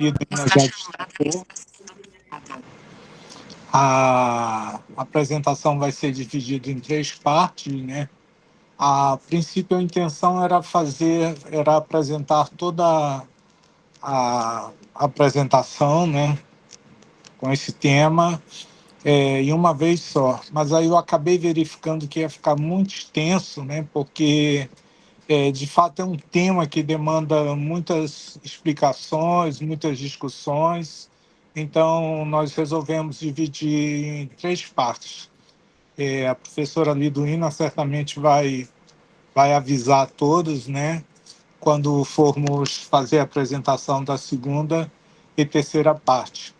Liduína já destacou. A apresentação vai ser dividida em 3 partes, né? A princípio, a intenção era apresentar toda a apresentação, né, com esse tema, em uma vez só. Mas aí eu acabei verificando que ia ficar muito extenso, né, porque, de fato, é um tema que demanda muitas explicações, muitas discussões. Então, nós resolvemos dividir em 3 partes. A professora Liduína certamente vai avisar a todos, né, quando formos fazer a apresentação da segunda e terceira parte.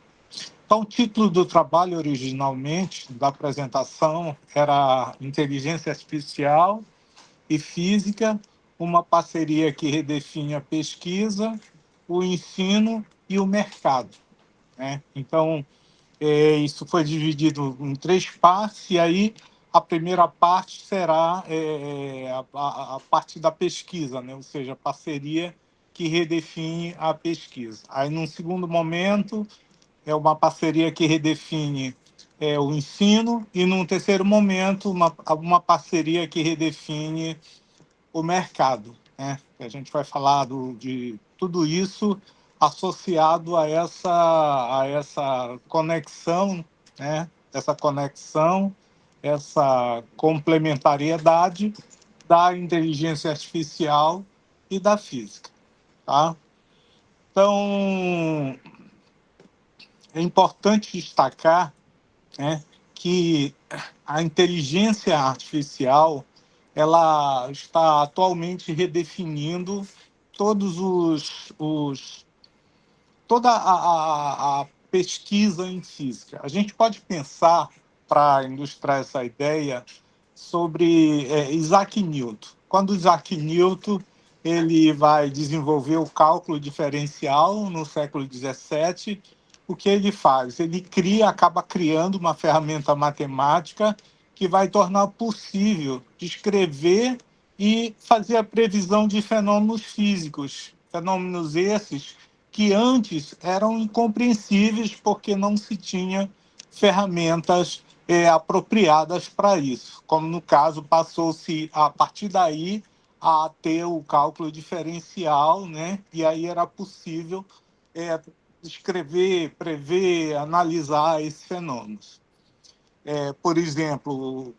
Então, o título do trabalho originalmente da apresentação era Inteligência Artificial e Física, uma parceria que redefine a pesquisa, o ensino e o mercado, né? Então, isso foi dividido em 3 partes, e aí a primeira parte será a parte da pesquisa, né? Ou seja, a parceria que redefine a pesquisa. Aí, num segundo momento, é uma parceria que redefine o ensino, e num terceiro momento, uma parceria que redefine o mercado, né? A gente vai falar de tudo isso associado a essa conexão, né? Essa complementariedade da inteligência artificial e da física, tá? Então, é importante destacar, né, que a inteligência artificial ela está atualmente redefinindo todos toda a pesquisa em física. A gente pode pensar, para ilustrar essa ideia, sobre Isaac Newton. Quando Isaac Newton ele vai desenvolver o cálculo diferencial no século XVII, o que ele faz? Ele acaba criando uma ferramenta matemática que vai tornar possível descrever e fazer a previsão de fenômenos físicos, fenômenos esses que antes eram incompreensíveis porque não se tinha ferramentas apropriadas para isso. Como no caso, passou-se a partir daí a ter o cálculo diferencial, né? E aí era possível descrever, prever, analisar esses fenômenos. Por exemplo,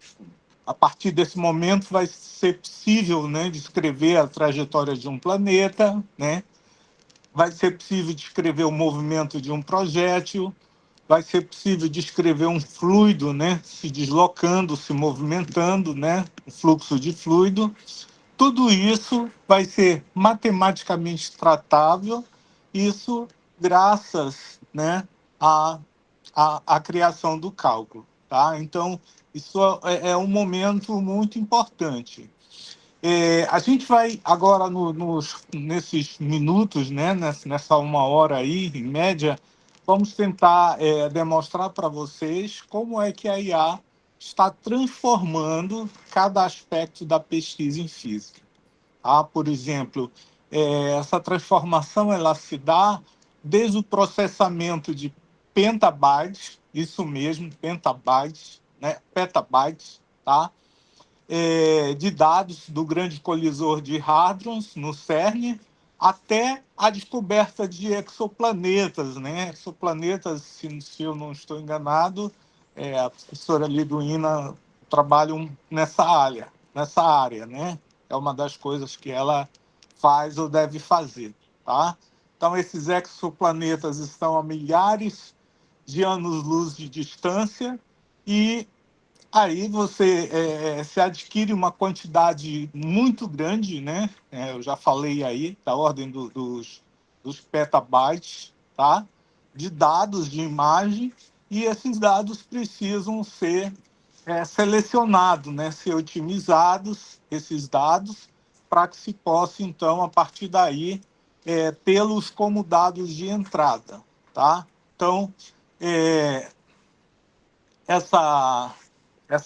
a partir desse momento vai ser possível, né, descrever a trajetória de um planeta, né? Vai ser possível descrever o movimento de um projétil, vai ser possível descrever um fluido, né, se deslocando, se movimentando, né, o fluxo de fluido. Tudo isso vai ser matematicamente tratável, isso graças, né, à criação do cálculo. Tá? Então, isso é um momento muito importante. A gente vai agora, nesses minutos, né, nessa 1 hora aí, em média, vamos tentar demonstrar para vocês como é que a IA está transformando cada aspecto da pesquisa em física. Tá? Por exemplo, essa transformação ela se dá desde o processamento de petabytes, isso mesmo, petabytes, né, petabytes, tá? De dados do grande colisor de Hadrons, no CERN, até a descoberta de exoplanetas, né? Exoplanetas, se eu não estou enganado, a professora Liduína trabalha nessa área, né? É uma das coisas que ela faz ou deve fazer, tá? Então, esses exoplanetas estão a milhares de anos-luz de distância e aí você se adquire uma quantidade muito grande, né? Eu já falei aí, da ordem dos petabytes, tá? De dados, de imagem, e esses dados precisam ser selecionados, né? Ser otimizados, esses dados, para que se possa, então, a partir daí, tê-los como dados de entrada, tá? Então, essa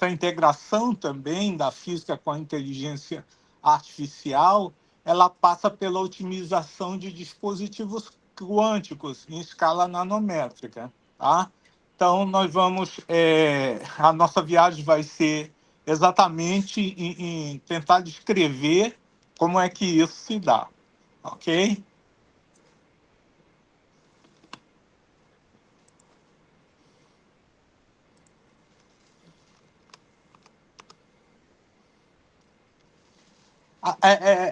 integração também da física com a inteligência artificial, ela passa pela otimização de dispositivos quânticos em escala nanométrica, tá? Então, nós vamos... a nossa viagem vai ser exatamente em tentar descrever como é que isso se dá, ok?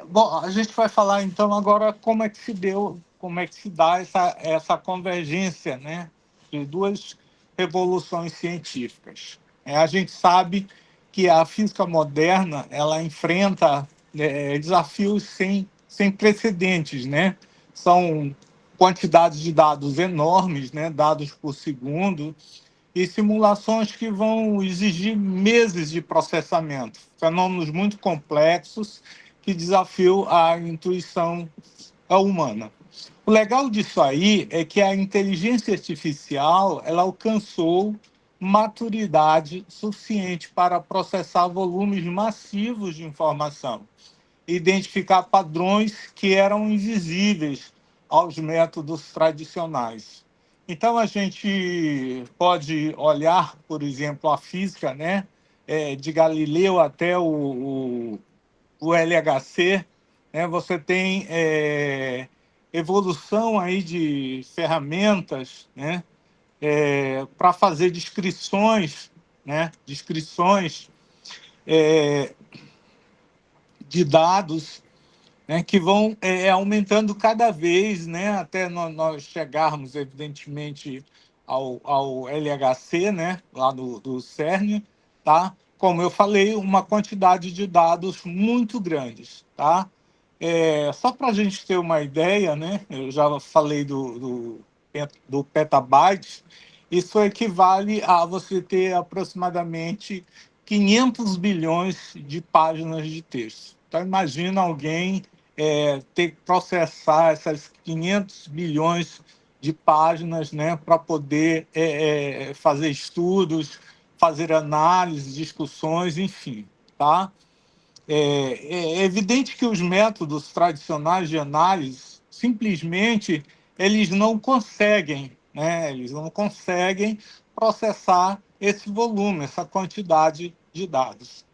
Bom, a gente vai falar então agora como é que se deu, como é que se dá essa convergência, né, de duas revoluções científicas. A gente sabe que a física moderna ela enfrenta desafios sem precedentes, né? São quantidades de dados enormes, né, dados por segundo, e simulações que vão exigir meses de processamento, fenômenos muito complexos que desafiam a intuição humana. O legal disso aí é que a inteligência artificial ela alcançou maturidade suficiente para processar volumes massivos de informação, identificar padrões que eram invisíveis aos métodos tradicionais. Então, a gente pode olhar, por exemplo, a física, né, de Galileu até o LHC, né, você tem evolução aí de ferramentas, né, para fazer descrições, né, descrições de dados, né, que vão aumentando cada vez, né, até nós chegarmos, evidentemente, ao LHC, né, lá do CERN, tá? Como eu falei, uma quantidade de dados muito grandes, tá? Só para a gente ter uma ideia, né, eu já falei do petabyte, isso equivale a você ter aproximadamente 500 bilhões de páginas de texto. Então, imagina alguém ter que processar essas 500 bilhões de páginas, né, para poder fazer estudos, fazer análises, discussões, enfim, tá? É evidente que os métodos tradicionais de análise simplesmente eles não conseguem, né? Eles não conseguem processar esse volume, essa quantidade de dados.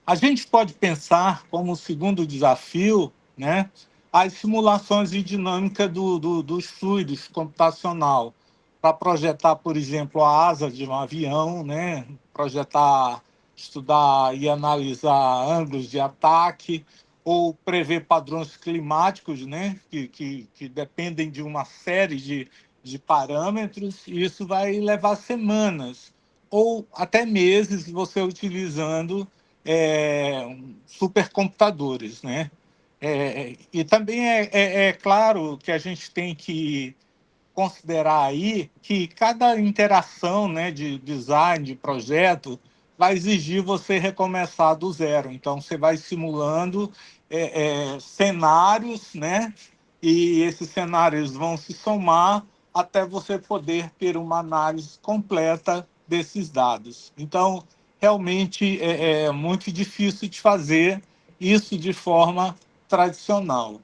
A gente pode pensar como segundo desafio, né, as simulações de dinâmica dos fluidos computacional, para projetar, por exemplo, a asa de um avião, né, projetar, estudar e analisar ângulos de ataque, ou prever padrões climáticos, né, que dependem de uma série de parâmetros, e isso vai levar semanas, ou até meses, você utilizando supercomputadores, né? E também é claro que a gente tem que considerar aí que cada interação, né, de design, de projeto, vai exigir você recomeçar do zero. Então, você vai simulando cenários, né? E esses cenários vão se somar até você poder ter uma análise completa desses dados. Então, realmente é muito difícil de fazer isso de forma tradicional.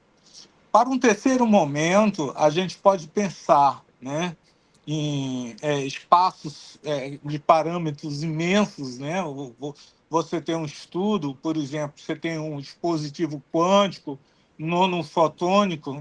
Para um terceiro momento, a gente pode pensar, né, em espaços de parâmetros imensos, né? Você tem um estudo, por exemplo, você tem um dispositivo quântico nanofotônico,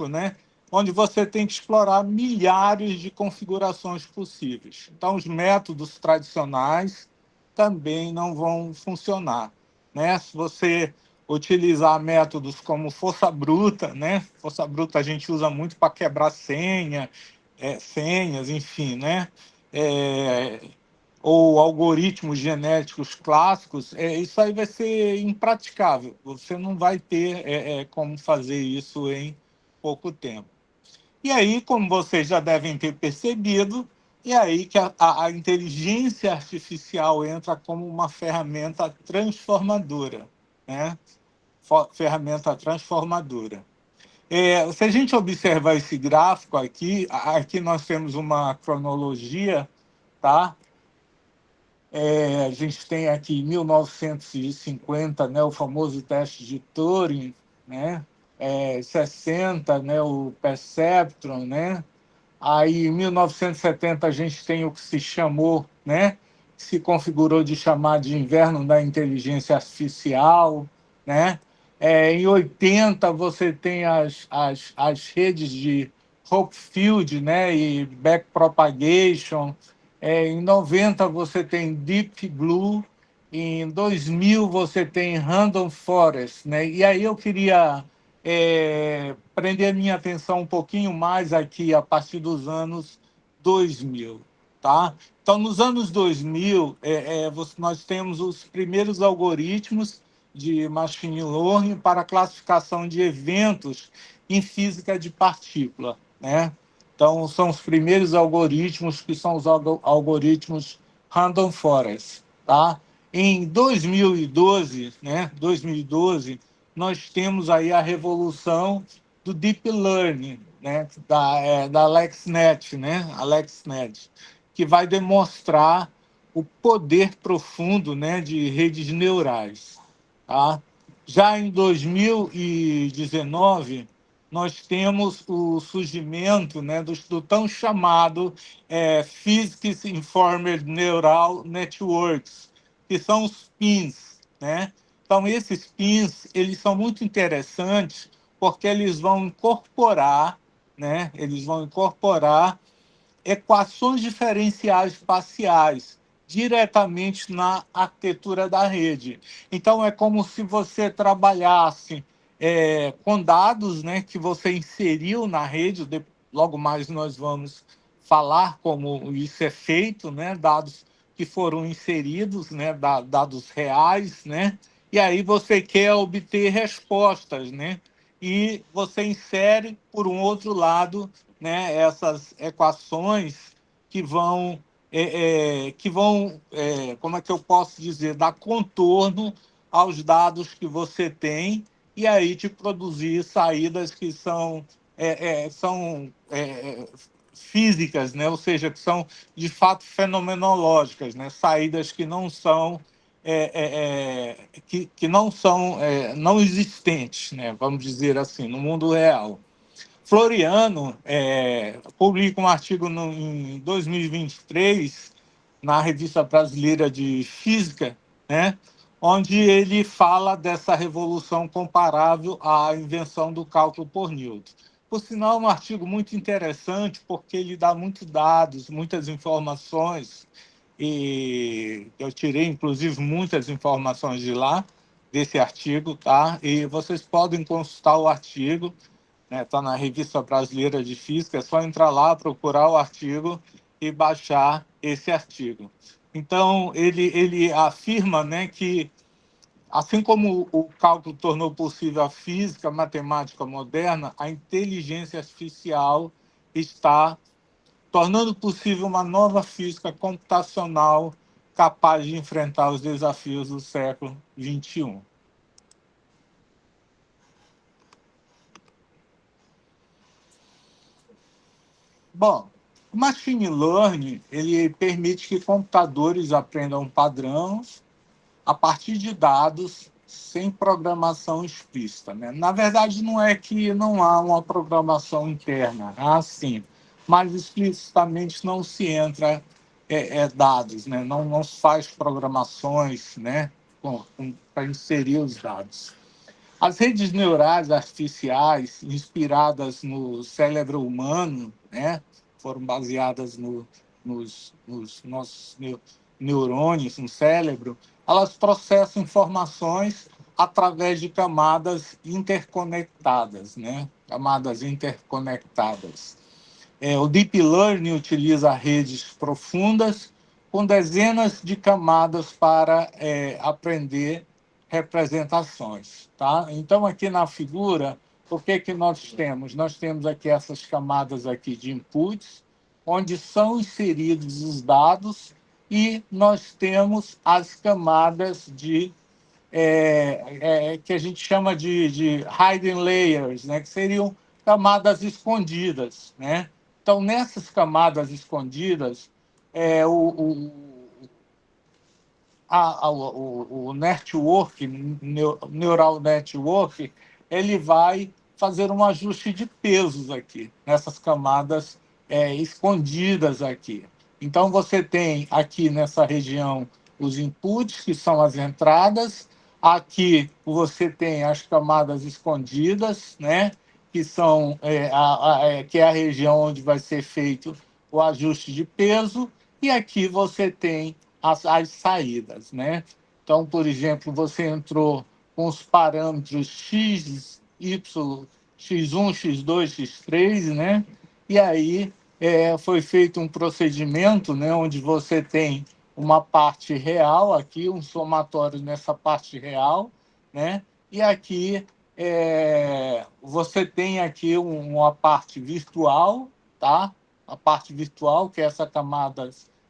né? Onde você tem que explorar milhares de configurações possíveis. Então, os métodos tradicionais também não vão funcionar, né? Se você utilizar métodos como força bruta, né? Força bruta a gente usa muito para quebrar senhas, enfim, né? É, ou algoritmos genéticos clássicos, isso aí vai ser impraticável. Você não vai ter como fazer isso em pouco tempo. E aí, como vocês já devem ter percebido, é aí que a inteligência artificial entra como uma ferramenta transformadora, né? Ferramenta transformadora. Se a gente observar esse gráfico aqui nós temos uma cronologia, tá? A gente tem aqui 1950, né, o famoso teste de Turing, né? 60, né, o Perceptron, né? Aí, em 1970, a gente tem o que se chamou, né? Se configurou de chamar de inverno da inteligência artificial, né? Em 80, você tem as redes de Hopefield, né? E backpropagation. Em 90, você tem Deep Blue. Em 2000, você tem Random Forest, né? E aí eu queria prender minha atenção um pouquinho mais aqui a partir dos anos 2000, tá? Então, nos anos 2000, nós temos os primeiros algoritmos de machine learning para classificação de eventos em física de partícula, né? Então, são os primeiros algoritmos que são os algoritmos Random Forest, tá? Em 2012, né? 2012, nós temos aí a revolução do Deep Learning, né? Da AlexNet, né? AlexNet, que vai demonstrar o poder profundo, né, de redes neurais. Tá? Já em 2019, nós temos o surgimento, né, do tão chamado Physics Informed Neural Networks, que são os PINs, né? Então, esses PINs, eles são muito interessantes porque eles vão incorporar, né? Eles vão incorporar equações diferenciais parciais diretamente na arquitetura da rede. Então, é como se você trabalhasse com dados, né, que você inseriu na rede. Logo mais nós vamos falar como isso é feito, né, dados que foram inseridos, né, dados reais, né, e aí você quer obter respostas, né, e você insere, por um outro lado, né, essas equações que vão, como é que eu posso dizer, dar contorno aos dados que você tem e aí te produzir saídas que são físicas, né? Ou seja, que são de fato fenomenológicas, né? Saídas que não são que não são não existentes, né? Vamos dizer assim, no mundo real. Floriano publica um artigo em 2023 na Revista Brasileira de Física, né, onde ele fala dessa revolução comparável à invenção do cálculo por Newton. Por sinal, é um artigo muito interessante, porque ele dá muitos dados, muitas informações, e eu tirei, inclusive, muitas informações de lá, desse artigo, tá? E vocês podem consultar o artigo, né? Está na Revista Brasileira de Física, é só entrar lá, procurar o artigo e baixar esse artigo. Então, ele afirma, né, que, assim como o cálculo tornou possível a física, a matemática moderna, a inteligência artificial está tornando possível uma nova física computacional capaz de enfrentar os desafios do século XXI. Bom, o machine learning ele permite que computadores aprendam padrões a partir de dados sem programação explícita, né? Na verdade, não é que não há uma programação interna, há sim, mas explicitamente não se entra dados, né? Não se faz programações, né, para inserir os dados. As redes neurais artificiais, inspiradas no cérebro humano, né, foram baseadas nos nossos neurônios no cérebro, elas processam informações através de camadas interconectadas, né? Camadas interconectadas. O Deep Learning utiliza redes profundas com dezenas de camadas para aprender representações. Tá? Então, aqui na figura, o que nós temos? Nós temos aqui essas camadas aqui de inputs, onde são inseridos os dados, e nós temos as camadas que a gente chama de hidden layers, né? Que seriam camadas escondidas. Né? Então, nessas camadas escondidas, o network, neural network, ele vai fazer um ajuste de pesos aqui, nessas camadas escondidas aqui. Então, você tem aqui nessa região os inputs, que são as entradas. Aqui você tem as camadas escondidas, né? Que são que é a região onde vai ser feito o ajuste de peso. E aqui você tem as saídas, né? Então, por exemplo, você entrou com os parâmetros x, y, x1, x2, x3, né? E aí foi feito um procedimento, né, onde você tem uma parte real aqui, um somatório nessa parte real, né? E aqui você tem aqui uma parte virtual, tá? A parte virtual, que é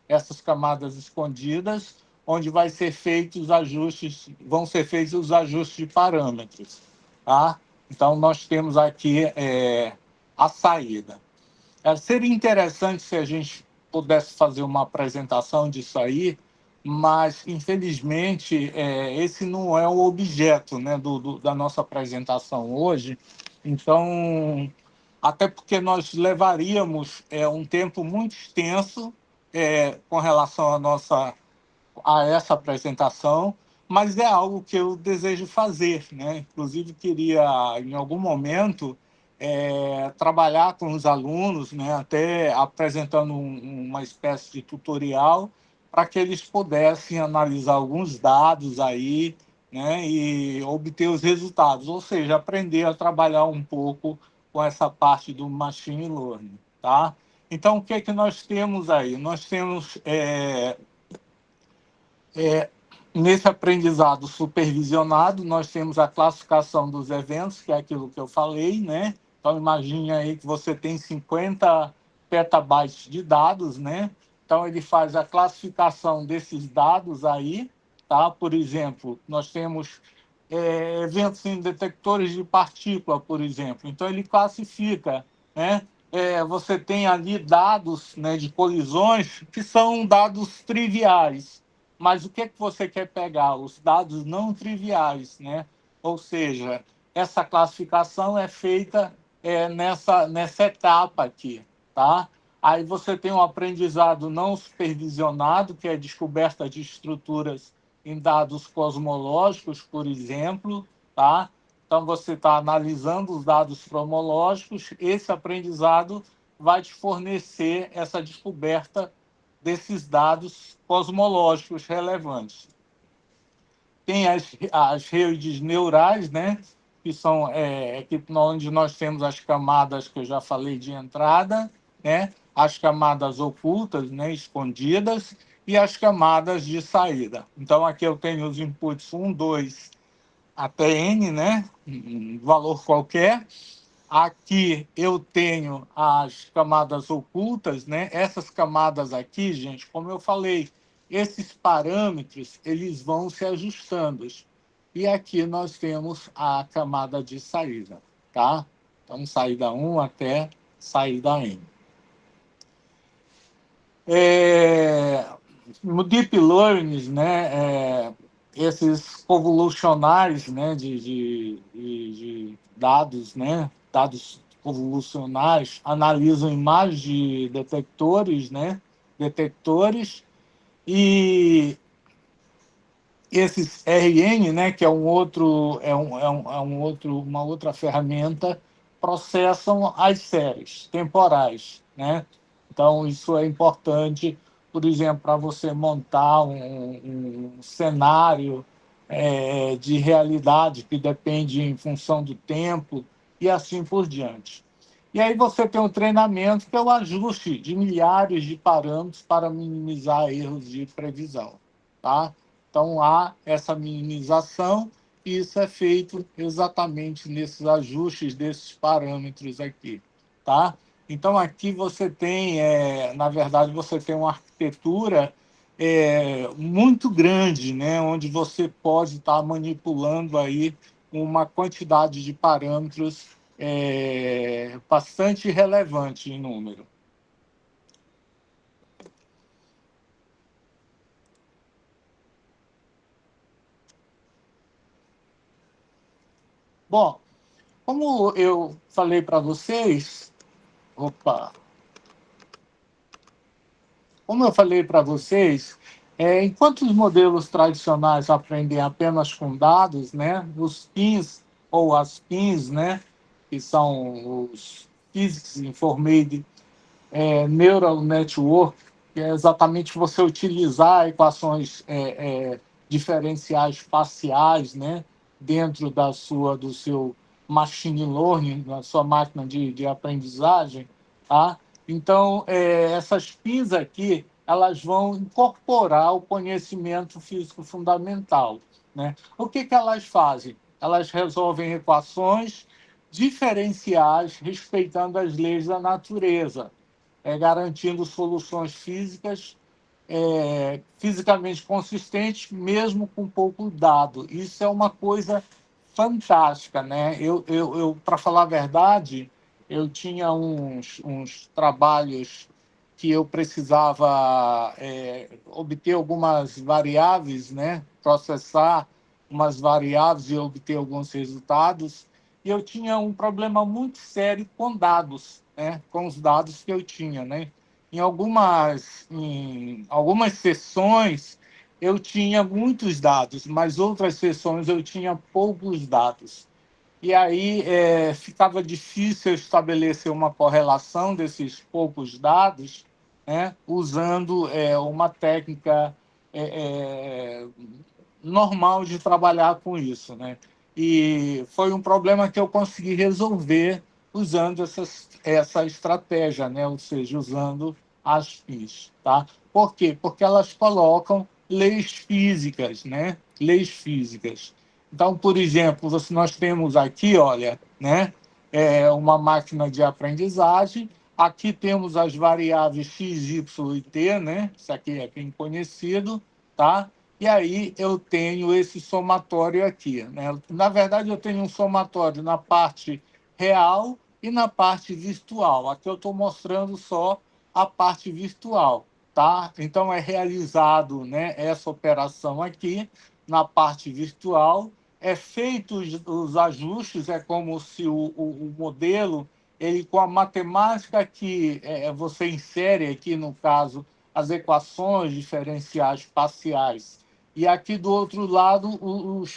essas camadas escondidas, onde vão ser feitos os ajustes de parâmetros, tá? Então, nós temos aqui a saída. Seria interessante se a gente pudesse fazer uma apresentação disso aí, mas, infelizmente, esse não é o objeto, né, da nossa apresentação hoje. Então, até porque nós levaríamos um tempo muito extenso com relação a essa apresentação, mas é algo que eu desejo fazer, né? Inclusive, queria, em algum momento, trabalhar com os alunos, né? Até apresentando uma espécie de tutorial para que eles pudessem analisar alguns dados aí, né? E obter os resultados, ou seja, aprender a trabalhar um pouco com essa parte do machine learning, tá? Então, o que é que nós temos aí? Nós temos nesse aprendizado supervisionado, nós temos a classificação dos eventos, que é aquilo que eu falei, né? Então, imagine aí que você tem 50 petabytes de dados, né? Então, ele faz a classificação desses dados aí, tá? Por exemplo, nós temos eventos em detectores de partícula, por exemplo. Então, ele classifica, né? Você tem ali dados, né, de colisões que são dados triviais, mas o que é que você quer pegar? Os dados não triviais, né? Ou seja, essa classificação é feita nessa etapa aqui, tá? Aí você tem um aprendizado não supervisionado, que é a descoberta de estruturas em dados cosmológicos, por exemplo, tá? Então, você está analisando os dados cromológicos, esse aprendizado vai te fornecer essa descoberta desses dados cosmológicos relevantes. Tem as redes neurais, né? Que são onde nós temos as camadas que eu já falei de entrada, né? As camadas ocultas, né? Escondidas, e as camadas de saída. Então, aqui eu tenho os inputs 1, 2 até N, né? Um valor qualquer. Aqui eu tenho as camadas ocultas, né? Essas camadas aqui, gente, como eu falei, esses parâmetros, eles vão se ajustando. E aqui nós temos a camada de saída, tá? Então, saída 1 até saída N. No Deep Learning, né, esses convolucionais, né, de dados, né, dados convolucionais, analisam imagens de detectores, e esses RN, né, que é uma outra ferramenta, processam as séries temporais, né? Então, isso é importante, por exemplo, para você montar um cenário de realidade que depende em função do tempo e assim por diante. E aí você tem o treinamento, que é o ajuste de milhares de parâmetros para minimizar erros de previsão, tá? Então, há essa minimização, e isso é feito exatamente nesses ajustes desses parâmetros aqui, tá? Então, aqui você tem, na verdade, você tem uma arquitetura muito grande, né? Onde você pode estar manipulando aí uma quantidade de parâmetros bastante relevante em número. Bom, Como eu falei para vocês, opa, como eu falei para vocês, enquanto os modelos tradicionais aprendem apenas com dados, né, os PINs ou as PINs, né, que são os Physics Information Neural Network, que é exatamente você utilizar equações diferenciais parciais, né, dentro do seu machine learning, da sua máquina de aprendizagem, tá? Então, essas PINs aqui, elas vão incorporar o conhecimento físico fundamental, né? O que que elas fazem? Elas resolvem equações diferenciais respeitando as leis da natureza, garantindo soluções físicas fisicamente consistentes, mesmo com pouco dado. Isso é uma coisa fantástica, né? Para falar a verdade, eu tinha uns trabalhos que eu precisava obter algumas variáveis, né? Processar umas variáveis e obter alguns resultados. E eu tinha um problema muito sério com dados, né? Com os dados que eu tinha, né? Em algumas sessões eu tinha muitos dados, mas outras sessões eu tinha poucos dados. E aí ficava difícil estabelecer uma correlação desses poucos dados, né, usando uma técnica é, é, normal de trabalhar com isso, né? E foi um problema que eu consegui resolver usando essa estratégia, né? Ou seja, usando as FIIs, tá? Por quê? Porque elas colocam leis físicas, né? Leis físicas. Então, por exemplo, nós temos aqui, olha, né? Uma máquina de aprendizagem. Aqui temos as variáveis x, y e t, né? Isso aqui é bem conhecido, tá? E aí eu tenho esse somatório aqui, né? Na verdade, eu tenho um somatório na parte real e na parte virtual. Aqui eu estou mostrando só a parte virtual, tá? Então é realizado, né, essa operação aqui na parte virtual, feito os ajustes, é como se o modelo, ele com a matemática que você insere aqui, no caso, as equações diferenciais parciais, e aqui do outro lado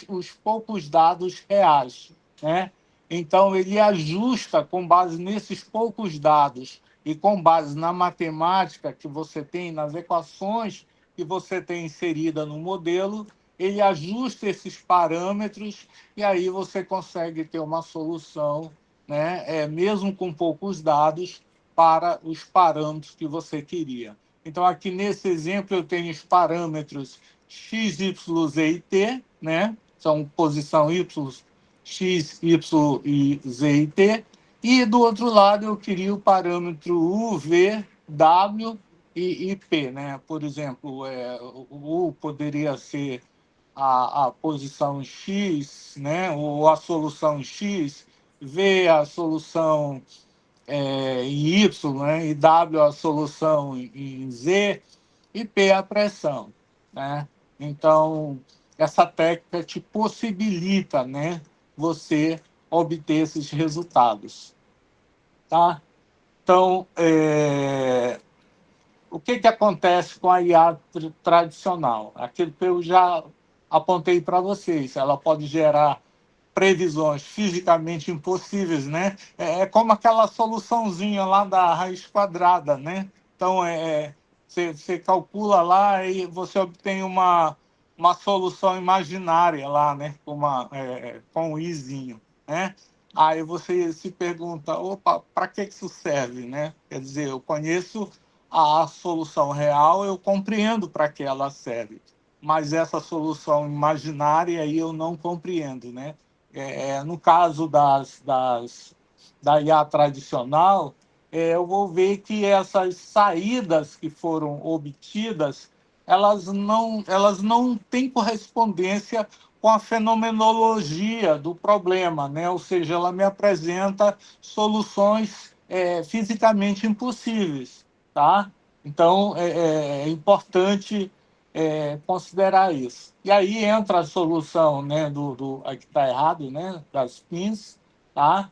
os poucos dados reais, né? Então ele ajusta com base nesses poucos dados e com base na matemática que você tem, nas equações que você tem inserida no modelo, ele ajusta esses parâmetros e aí você consegue ter uma solução, né, mesmo com poucos dados, para os parâmetros que você queria. Então, aqui nesse exemplo, eu tenho os parâmetros x, y, z e t, né? São posição y, x, y, e z e t. E do outro lado, eu queria o parâmetro u, v, w e p, né? Por exemplo, o U poderia ser a posição X, né? Ou a solução X, V a solução em Y, né? E W a solução em Z, e P a pressão, né? Então, essa técnica te possibilita, né, você obter esses resultados, tá? Então, o que que acontece com a IA tradicional? Aquilo que eu já apontei para vocês, ela pode gerar previsões fisicamente impossíveis, né? Como aquela soluçãozinha lá da raiz quadrada, né? Então, você calcula lá e você obtém uma solução imaginária lá, né? Com um izinho, né? Aí você se pergunta, opa, para que isso serve, né? Quer dizer, eu conheço a solução real, eu compreendo para que ela serve, mas essa solução imaginária aí eu não compreendo, né? No caso da IA tradicional, eu vou ver que essas saídas que foram obtidas, elas não têm correspondência com a fenomenologia do problema, né? Ou seja, ela me apresenta soluções fisicamente impossíveis, tá? Então, é importante considerar isso. E aí entra a solução, né, aqui está errado, né, das PINs, tá?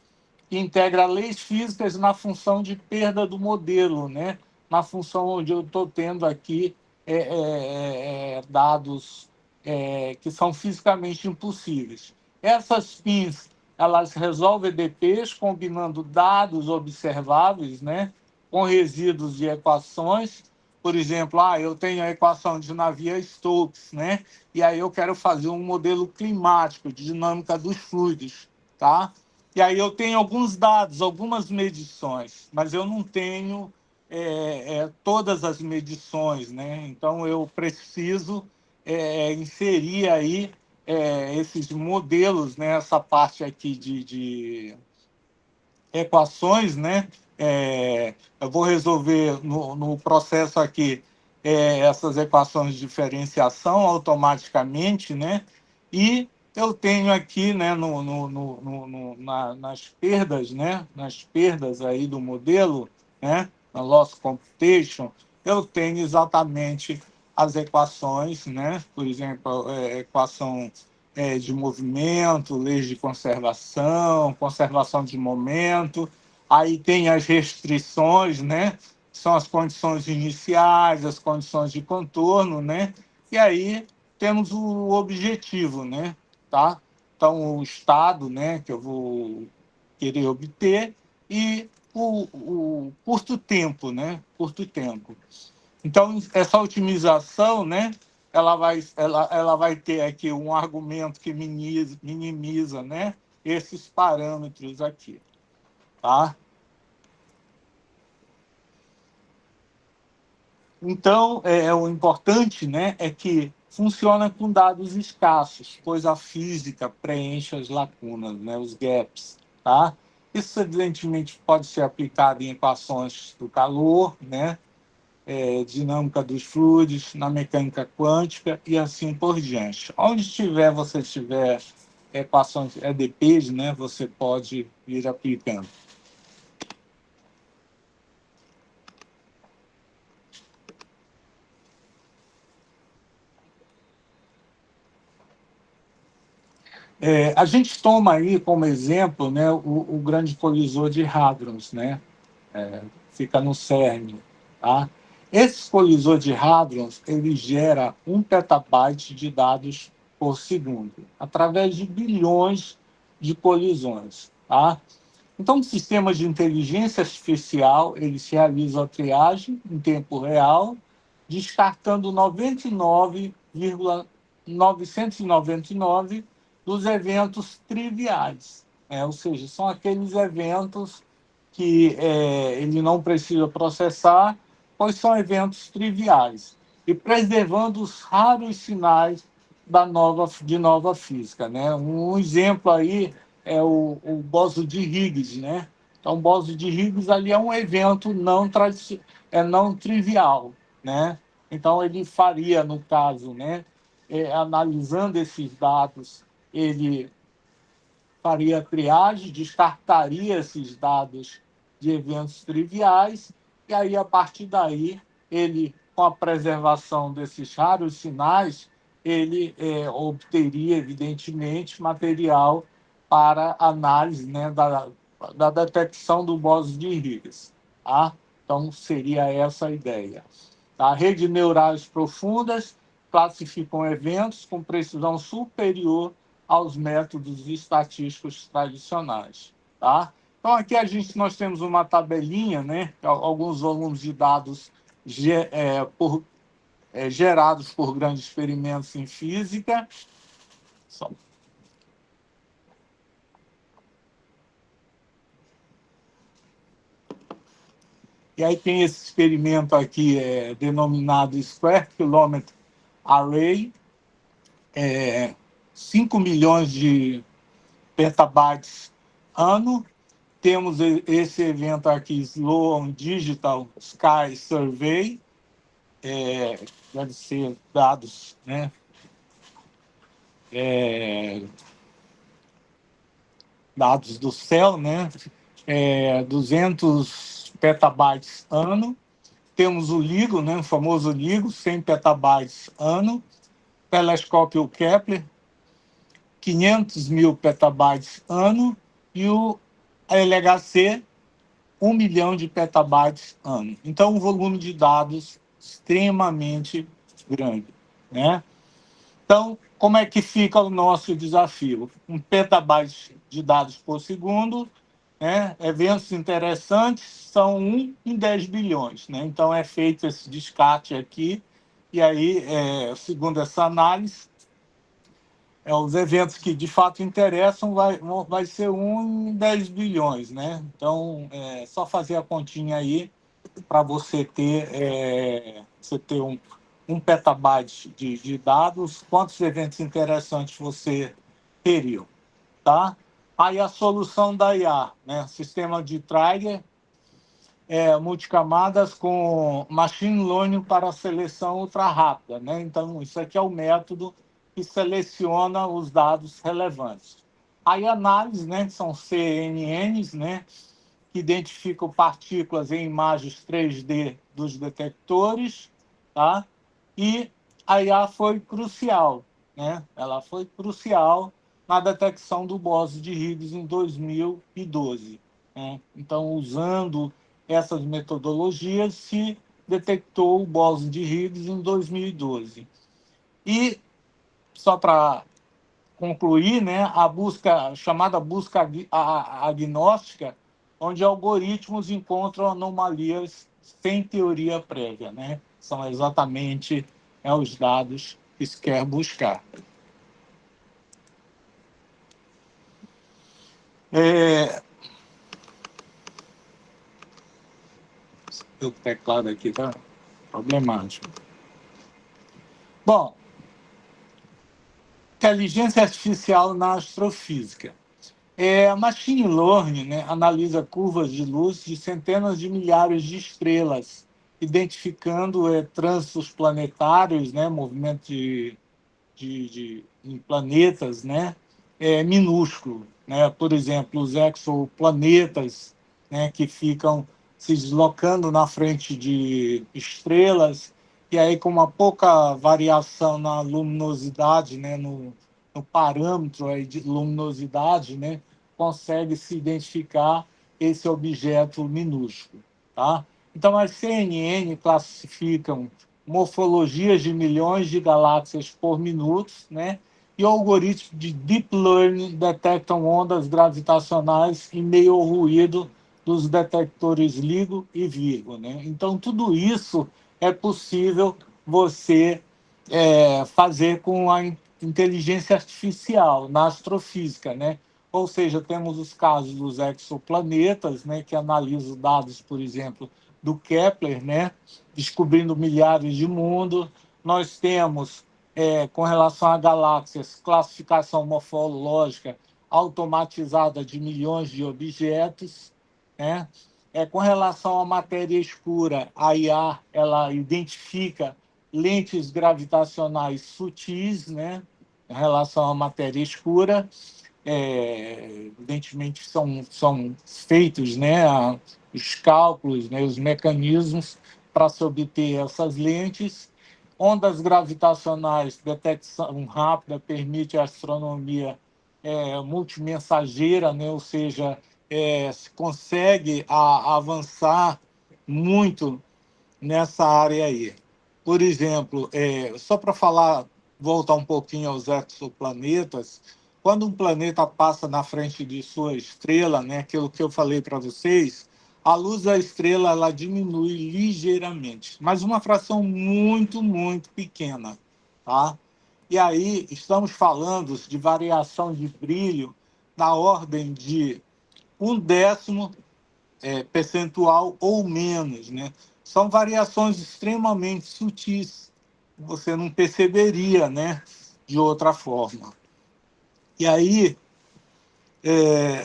Que integra leis físicas na função de perda do modelo, né? Na função onde eu estou tendo aqui dados que são fisicamente impossíveis. Essas PINs, elas resolvem EDPs combinando dados observáveis, né, com resíduos de equações. Por exemplo, eu tenho a equação de Navier-Stokes, né, e aí eu quero fazer um modelo climático de dinâmica dos fluidos, tá? E aí eu tenho alguns dados, algumas medições, mas eu não tenho todas as medições, né? Então eu preciso inserir aí esses modelos, né? Essa parte aqui de equações, né? Eu vou resolver no processo aqui essas equações de diferenciação automaticamente, né? E eu tenho aqui, né, nas perdas, né? Nas perdas aí do modelo, né? Na loss computation, eu tenho exatamente as equações, né? Por exemplo, equação de movimento, leis de conservação, conservação de momento. Aí tem as restrições, né? São as condições iniciais, as condições de contorno, né? E aí temos o objetivo, né? Tá? Então, o estado, né, que eu vou querer obter e o curto tempo, né? Curto tempo. Então, essa otimização, né, ela vai ter aqui um argumento que minimiza, né, esses parâmetros aqui, tá? Então, o importante, né, é que funciona com dados escassos, pois a física preenche as lacunas, né, os gaps, tá? Isso, evidentemente, pode ser aplicado em equações do calor, né, dinâmica dos fluidos, na mecânica quântica e assim por diante. Onde você tiver equações EDPs, né, você pode ir aplicando. A gente toma aí como exemplo, né, o grande colisor de hadrons, né, fica no CERN, tá? Esse colisor de hadrons ele gera 1 petabyte de dados por segundo, através de bilhões de colisões, tá? Então, o sistema de inteligência artificial eles realizam a triagem em tempo real, descartando 99,999 dos eventos triviais. Ou seja, são aqueles eventos que ele não precisa processar, pois são eventos triviais, e preservando os raros sinais de nova física, né? Um exemplo aí é o bóson de Higgs, né? Então, o bóson de Higgs ali é um evento não trivial, né? Então, ele faria, no caso, né, analisando esses dados, ele faria a triagem, descartaria esses dados de eventos triviais, e aí, a partir daí, ele, com a preservação desses raros sinais, ele obteria, evidentemente, material para análise, né, da detecção do bóson de Higgs. Tá? Então, seria essa a ideia. Tá? Redes neurais profundas classificam eventos com precisão superior aos métodos estatísticos tradicionais. Tá? Então, aqui nós temos uma tabelinha, né, alguns volumes de dados gerados por grandes experimentos em física. Só. E aí tem esse experimento aqui denominado Square Kilometer Array, 5 milhões de petabytes ano. Temos esse evento aqui, Sloan Digital Sky Survey, deve ser dados, né? Dados do céu, né? 200 petabytes ano. Temos o LIGO, né? O famoso LIGO, 100 petabytes ano. Telescópio Kepler, 500 mil petabytes ano. e a LHC 1 milhão de petabytes ano. Então, um volume de dados extremamente grande, né? Então, como é que fica o nosso desafio? 1 petabyte de dados por segundo, né? Eventos interessantes são 1 em 10 bilhões, né? Então, é feito esse descarte aqui, e aí, segundo essa análise, os eventos que de fato interessam vai ser 1 em 10 bilhões, né? Então, é só fazer a continha aí para você ter 1 petabyte de dados, quantos eventos interessantes você teria, tá? Aí a solução da IA, né? Sistema de trigger, multicamadas com machine learning para seleção ultra rápida, né? Então, isso aqui é o método que seleciona os dados relevantes. Aí, análise, né? Que são CNNs, né? Que identificam partículas em imagens 3D dos detectores, tá? E a IA foi crucial, né? Ela foi crucial na detecção do bóson de Higgs em 2012, né? Então, usando essas metodologias, se detectou o bóson de Higgs em 2012. E, só para concluir, né, a busca, chamada busca agnóstica, onde algoritmos encontram anomalias sem teoria prévia, né? São exatamente os dados que se quer buscar. O teclado aqui está problemático. Bom, inteligência artificial na astrofísica. Machine Learning, né, analisa curvas de luz de centenas de milhares de estrelas, identificando trânsitos planetários, né, movimento em planetas, né, minúsculo, né? Por exemplo, os exoplanetas, né, que ficam se deslocando na frente de estrelas, e aí com uma pouca variação na luminosidade, né, no parâmetro aí de luminosidade, né, consegue se identificar esse objeto minúsculo, tá? Então, as CNN classificam morfologias de milhões de galáxias por minuto, né? E algoritmos de deep learning detectam ondas gravitacionais em meio ao ruído dos detectores LIGO e Virgo, né? Então, tudo isso é possível você fazer com a inteligência artificial na astrofísica, né? Ou seja, temos os casos dos exoplanetas, né, que analisam dados, por exemplo, do Kepler, né, descobrindo milhares de mundos. Nós temos, com relação a galáxias, classificação morfológica automatizada de milhões de objetos, né? Com relação à matéria escura, a IA ela identifica lentes gravitacionais sutis, né, em relação à matéria escura. Evidentemente são feitos, né, os cálculos, né, os mecanismos para se obter essas lentes. Ondas gravitacionais, detecção rápida, permite a astronomia multimensageira, né, ou seja, se consegue avançar muito nessa área aí. Por exemplo, só para falar, voltar um pouquinho aos exoplanetas, quando um planeta passa na frente de sua estrela, né, aquilo que eu falei para vocês, a luz da estrela ela diminui ligeiramente, mas uma fração muito, muito pequena, tá? E aí estamos falando de variação de brilho na ordem de 1/10 percentual ou menos, né? São variações extremamente sutis, você não perceberia, né, de outra forma. E aí,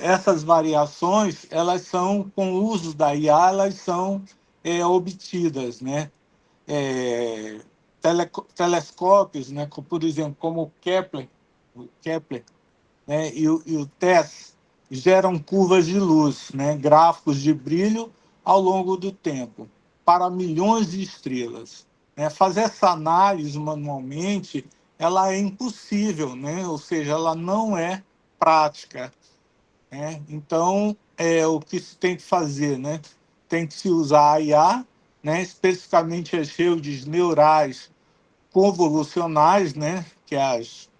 essas variações, elas são, com o uso da IA, elas são obtidas, né? É, telescópios, né, por exemplo, como o Kepler, né, e o TESS, geram curvas de luz, né, gráficos de brilho ao longo do tempo, para milhões de estrelas, né? Fazer essa análise manualmente, ela é impossível, né? Ou seja, ela não é prática. né? Então, o que se tem que fazer, né? Tem que se usar a IA, né? Especificamente as redes neurais convolucionais, né? Que é as,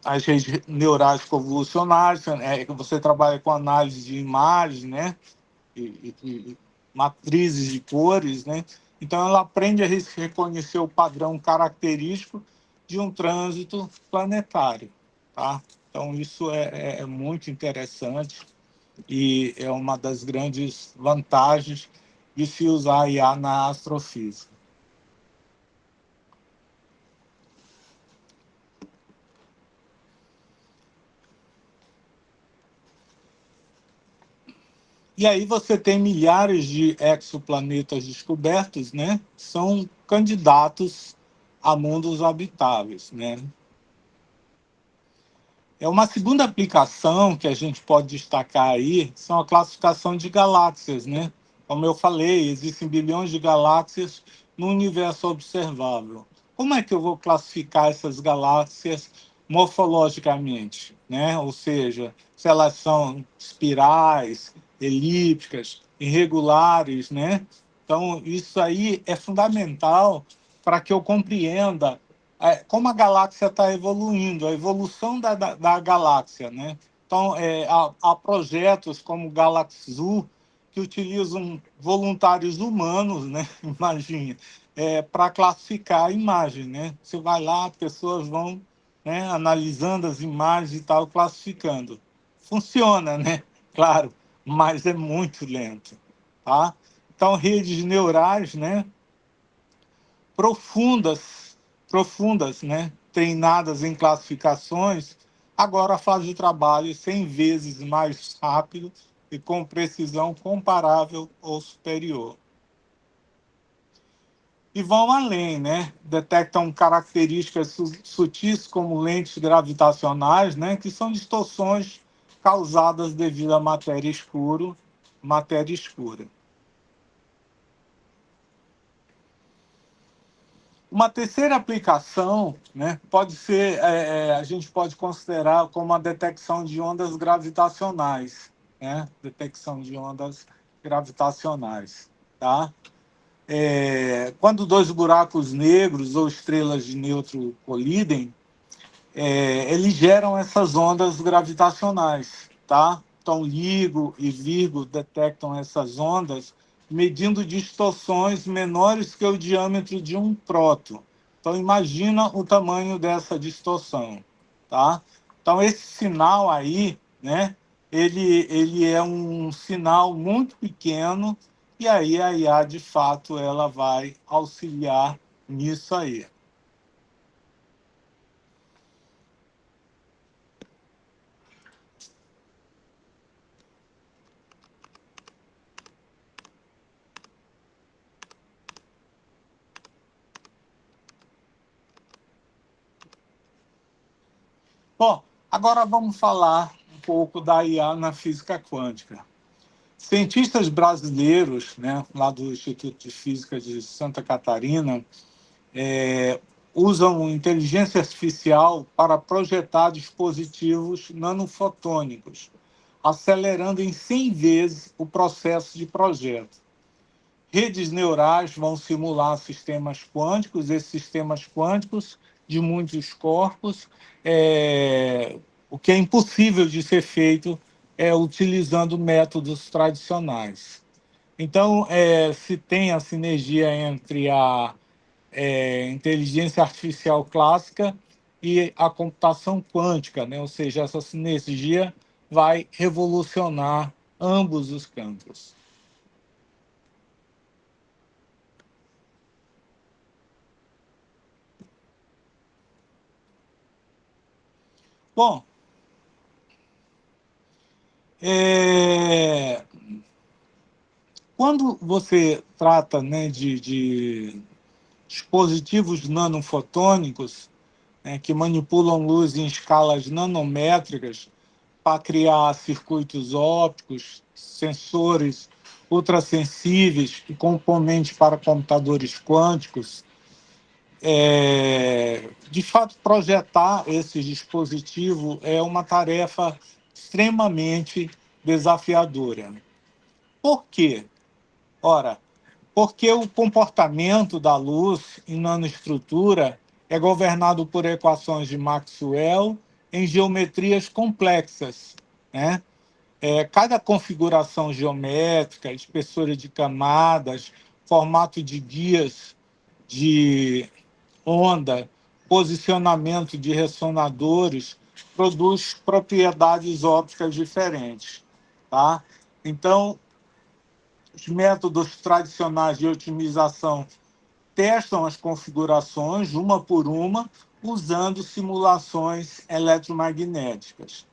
as redes neurais convolucionais, que você trabalha com análise de imagem, né? E matrizes de cores, né? Então, ela aprende a reconhecer o padrão característico de um trânsito planetário, tá? Então, isso é muito interessante e é uma das grandes vantagens de se usar a IA na astrofísica. E aí você tem milhares de exoplanetas descobertos, né? São candidatos a mundos habitáveis, né? Uma segunda aplicação que a gente pode destacar aí são a classificação de galáxias, né? Como eu falei, existem bilhões de galáxias no universo observável. Como é que eu vou classificar essas galáxias morfologicamente, né? Ou seja, se elas são espirais, elípticas, irregulares, né? Então, isso aí é fundamental para que eu compreenda como a galáxia está evoluindo, a evolução da galáxia, né? Então, há projetos como o Galaxy que utilizam voluntários humanos, né? Imagina, para classificar a imagem, né? Você vai lá, pessoas vão, né, analisando as imagens e tal, classificando. Funciona, né? Claro, mas é muito lento, tá? Então, redes neurais, né? Profundas, né, treinadas em classificações, agora faz o trabalho 100 vezes mais rápido e com precisão comparável ou superior. E vão além, né? Detectam características sutis como lentes gravitacionais, né, que são distorções causadas devido à matéria escura. Uma terceira aplicação, né, pode ser, a gente pode considerar como a detecção de ondas gravitacionais, né? Detecção de ondas gravitacionais, tá? Quando dois buracos negros ou estrelas de nêutron colidem, eles geram essas ondas gravitacionais, tá? Então, LIGO e Virgo detectam essas ondas medindo distorções menores que o diâmetro de um próton. Então, imagina o tamanho dessa distorção, tá? Então, esse sinal aí, né? Ele é um sinal muito pequeno e aí a IA, de fato, ela vai auxiliar nisso aí. Bom, agora vamos falar um pouco da IA na física quântica. Cientistas brasileiros, né, lá do Instituto de Física de Santa Catarina, usam inteligência artificial para projetar dispositivos nanofotônicos, acelerando em 100 vezes o processo de projeto. Redes neurais vão simular sistemas quânticos, esses sistemas quânticos de muitos corpos, o que é impossível de ser feito utilizando métodos tradicionais. Então, se tem a sinergia entre a inteligência artificial clássica e a computação quântica, né? Ou seja, essa sinergia vai revolucionar ambos os campos. Bom, É, quando você trata, né, de dispositivos nanofotônicos, né, que manipulam luz em escalas nanométricas para criar circuitos ópticos, sensores ultrassensíveis e componentes para computadores quânticos, de fato, projetar esses dispositivos é uma tarefa extremamente desafiadora. Por quê? Ora, porque o comportamento da luz em nanoestrutura é governado por equações de Maxwell em geometrias complexas, né? Cada configuração geométrica, espessura de camadas, formato de guias de onda, posicionamento de ressonadores, produz propriedades ópticas diferentes, tá? Então, os métodos tradicionais de otimização testam as configurações, uma por uma, usando simulações eletromagnéticas.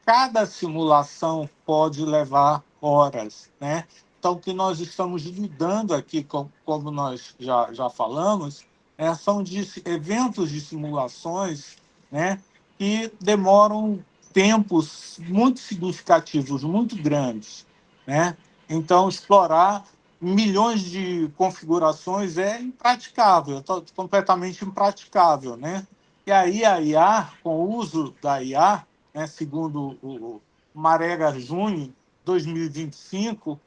Cada simulação pode levar horas, né? Então, o que nós estamos lidando aqui, como nós já falamos, são de eventos de simulações, né, que demoram tempos muito significativos, muito grandes, né? Então, explorar milhões de configurações é impraticável, completamente impraticável, né? E aí a IA, com o uso da IA, né, segundo o Marega Júnior, 2025,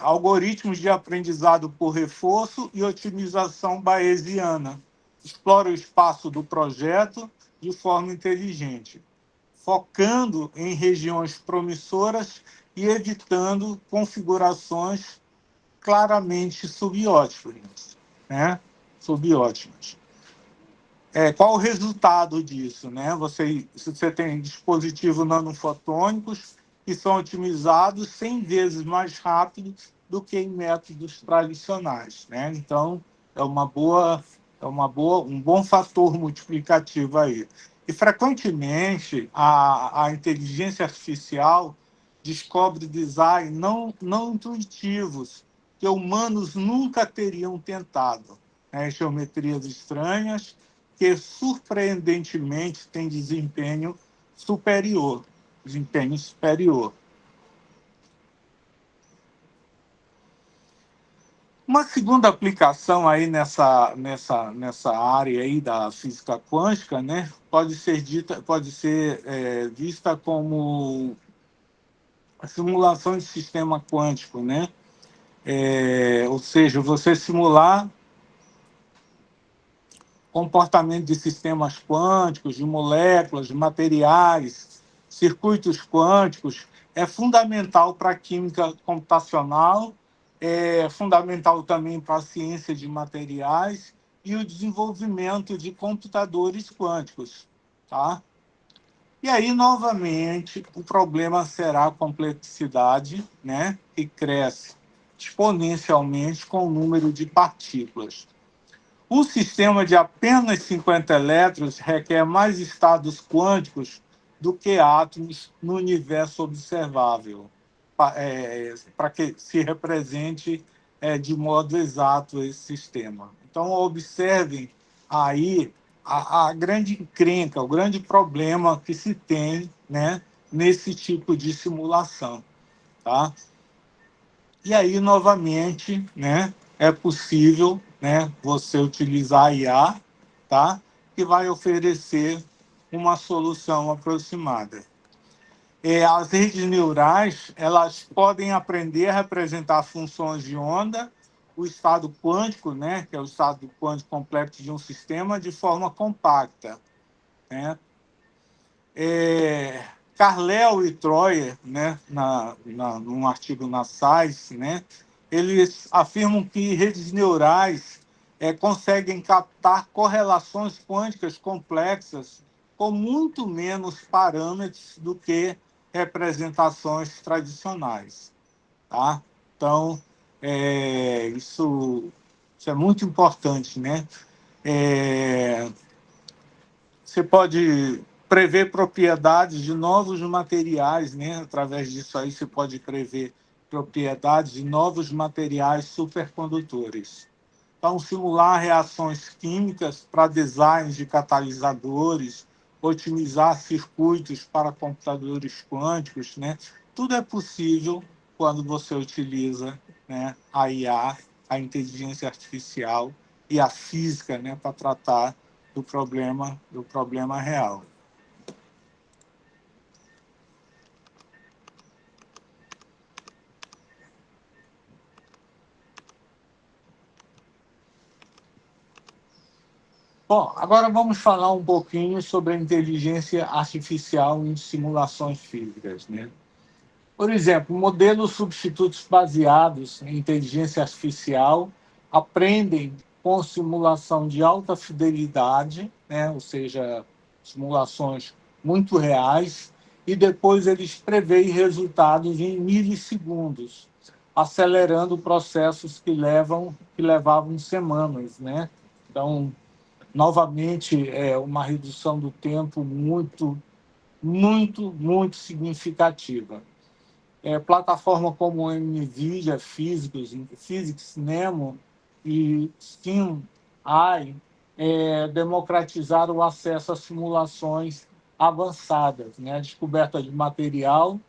algoritmos de aprendizado por reforço e otimização bayesiana. Explora o espaço do projeto de forma inteligente, focando em regiões promissoras e evitando configurações claramente subótimas, né? Subótimas. Qual o resultado disso, né? Você tem dispositivos nanofotônicos que são otimizados 100 vezes mais rápido do que em métodos tradicionais, né? Então, um bom fator multiplicativo aí. E, frequentemente, a inteligência artificial descobre design não intuitivos que humanos nunca teriam tentado, né? Geometrias estranhas, que surpreendentemente tem desempenho superior. Desempenho superior. Uma segunda aplicação aí nessa área aí da física quântica, né, pode ser vista como a simulação de sistema quântico, né? Ou seja, você simular comportamento de sistemas quânticos, de moléculas, de materiais, circuitos quânticos, é fundamental para a química computacional, é fundamental também para a ciência de materiais e o desenvolvimento de computadores quânticos, tá? E aí, novamente, o problema será a complexidade, né, que cresce exponencialmente com o número de partículas. Um sistema de apenas 50 elétrons requer mais estados quânticos do que átomos no universo observável, para que se represente de modo exato esse sistema. Então, observem aí a grande encrenca, o grande problema que se tem, né, nesse tipo de simulação. Tá? E aí, novamente, né, é possível, né, você utilizar a IA, tá, que vai oferecer uma solução aproximada. As redes neurais, elas podem aprender a representar funções de onda, o estado quântico, né, que é o estado quântico complexo de um sistema, de forma compacta, né? Carlel e Troyer, né, num artigo na Science, né, eles afirmam que redes neurais conseguem captar correlações quânticas complexas com muito menos parâmetros do que representações tradicionais. Tá? Então, isso é muito importante, né? Você pode prever propriedades de novos materiais, né? Através disso aí você pode prever propriedades de novos materiais supercondutores. Então, simular reações químicas para designs de catalisadores, otimizar circuitos para computadores quânticos, né? Tudo é possível quando você utiliza, né, a IA, a inteligência artificial e a física, né, para tratar do problema real. Bom, agora vamos falar um pouquinho sobre a inteligência artificial em simulações físicas, né? Por exemplo, modelos substitutos baseados em inteligência artificial aprendem com simulação de alta fidelidade, né? Ou seja, simulações muito reais, e depois eles preveem resultados em milissegundos, acelerando processos que levavam semanas, né? Então, novamente, é uma redução do tempo muito significativa. Plataformas como NVIDIA, Physics Nemo e SteamAI democratizaram o acesso a simulações avançadas, né? A descoberta de materiais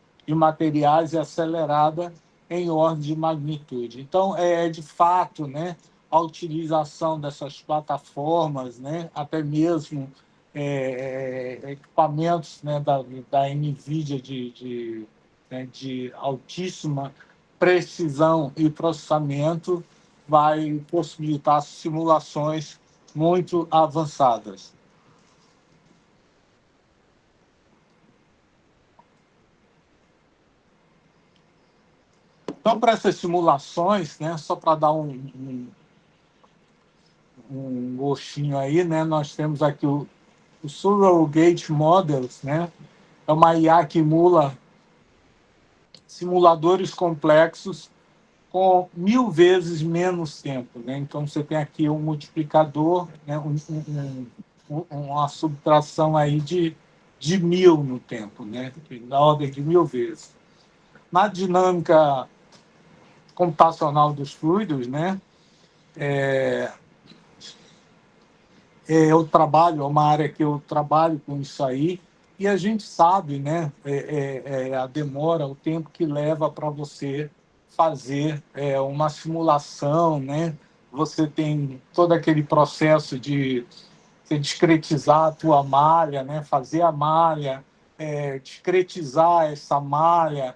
é acelerada em ordem de magnitude. Então, de fato, né, a utilização dessas plataformas, né, até mesmo equipamentos, né, da NVIDIA né, de altíssima precisão e processamento, vai possibilitar simulações muito avançadas. Então, para essas simulações, né, só para dar um gostinho aí, né, nós temos aqui o Surrogate Models, né, é uma IA que emula simuladores complexos com 1000 vezes menos tempo, né? Então, você tem aqui um multiplicador, né? Uma subtração aí de 1000 no tempo, né? Da ordem de 1000 vezes. Na dinâmica computacional dos fluidos, né? Eu trabalho, é uma área que eu trabalho com isso aí, e a gente sabe, né, a demora, o tempo que leva para você fazer uma simulação, né? Você tem todo aquele processo de você discretizar a tua malha, né? Fazer a malha, discretizar essa malha,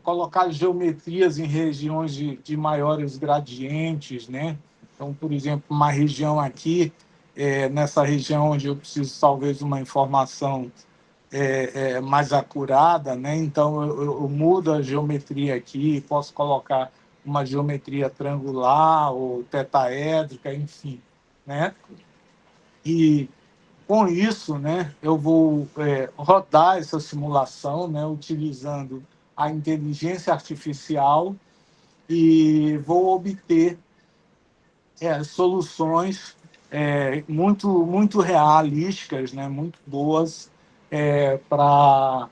colocar geometrias em regiões de maiores gradientes, né? Então, por exemplo, uma região aqui, nessa região onde eu preciso talvez uma informação mais acurada, né? Então eu mudo a geometria aqui, posso colocar uma geometria triangular ou tetaédrica, enfim, né? E com isso, né, eu vou rodar essa simulação, né, utilizando a inteligência artificial e vou obter soluções muito realísticas, né, muito boas para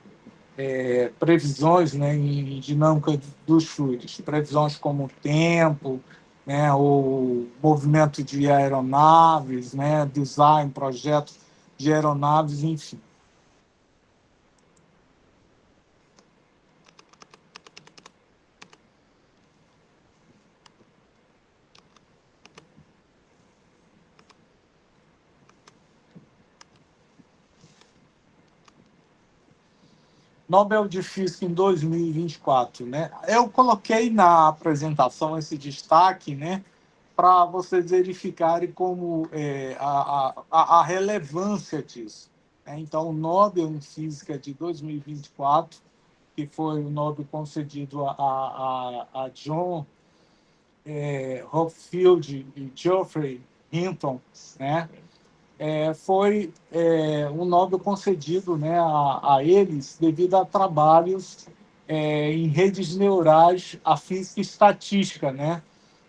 previsões, né, em dinâmica dos fluidos, previsões como o tempo, né, o movimento de aeronaves, né, design, projetos de aeronaves, enfim. Nobel de Física em 2024, né? Eu coloquei na apresentação esse destaque, né, para vocês verificarem como a relevância disso, né? Então, o Nobel em Física de 2024, que foi o Nobel concedido a John Hopfield e Geoffrey Hinton, né? Foi um Nobel concedido, né, a eles devido a trabalhos em redes neurais, a física estatística, né?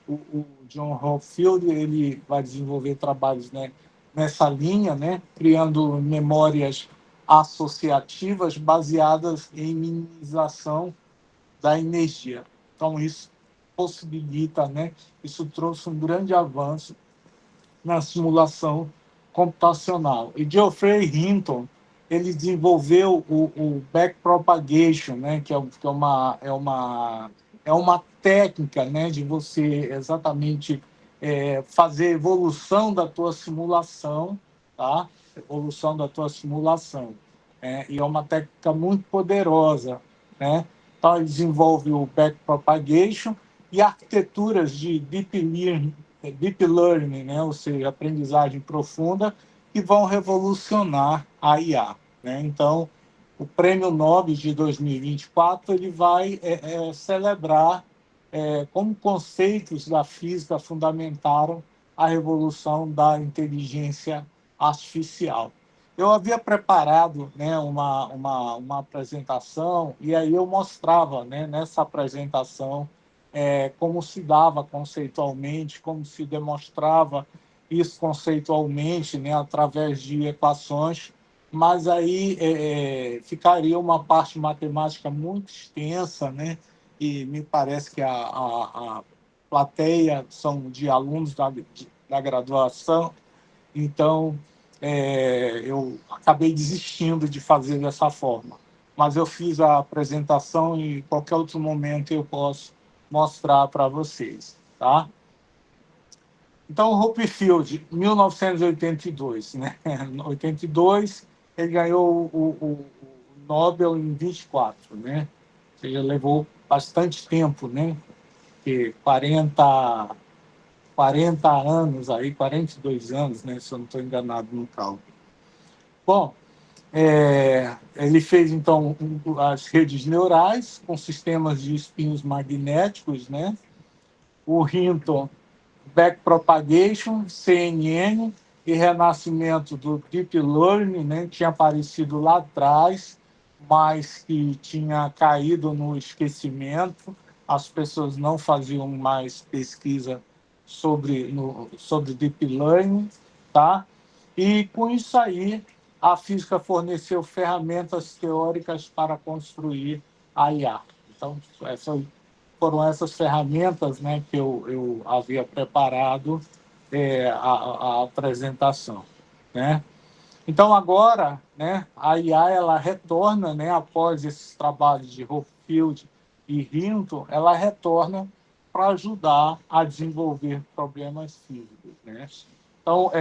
O John Hopfield ele vai desenvolver trabalhos, né, nessa linha, né, criando memórias associativas baseadas em minimização da energia. Então isso possibilita, né? Isso trouxe um grande avanço na simulação computacional. E Geoffrey Hinton ele desenvolveu o backpropagation, né, que é uma técnica, né, de você exatamente fazer a evolução da tua simulação, tá? Evolução da tua simulação. E é uma técnica muito poderosa, né? Então, ele desenvolve o backpropagation e arquiteturas de deep Deep Learning, né? Ou seja, aprendizagem profunda, que vão revolucionar a IA. Né? Então, o Prêmio Nobel de 2024 ele vai celebrar como conceitos da física fundamentaram a revolução da inteligência artificial. Eu havia preparado, né, uma apresentação e aí eu mostrava, né, nessa apresentação como se dava conceitualmente, como se demonstrava isso conceitualmente, né, através de equações, mas aí ficaria uma parte matemática muito extensa, né, e me parece que a plateia são de alunos da graduação, então eu acabei desistindo de fazer dessa forma. Mas eu fiz a apresentação e em qualquer outro momento eu posso mostrar para vocês. Tá? Então, o Hopefield, 1982, né? Em 82, ele ganhou o Nobel em 24, né? Ou seja, levou bastante tempo, né? Que 40 anos aí, 42 anos, né? Se eu não estou enganado no cálculo. Bom, ele fez, então, as redes neurais com sistemas de espinhos magnéticos, né? O Hinton, Backpropagation, CNN e renascimento do Deep Learning, né? Tinha aparecido lá atrás, mas que tinha caído no esquecimento. As pessoas não faziam mais pesquisa sobre Deep Learning, tá? E com isso aí, a física forneceu ferramentas teóricas para construir a IA. Então, foram essas ferramentas, né, que eu havia preparado a apresentação, né? Então agora, né, a IA ela retorna, né, após esses trabalhos de Hopefield e Hinton, ela retorna para ajudar a desenvolver problemas físicos, né? Então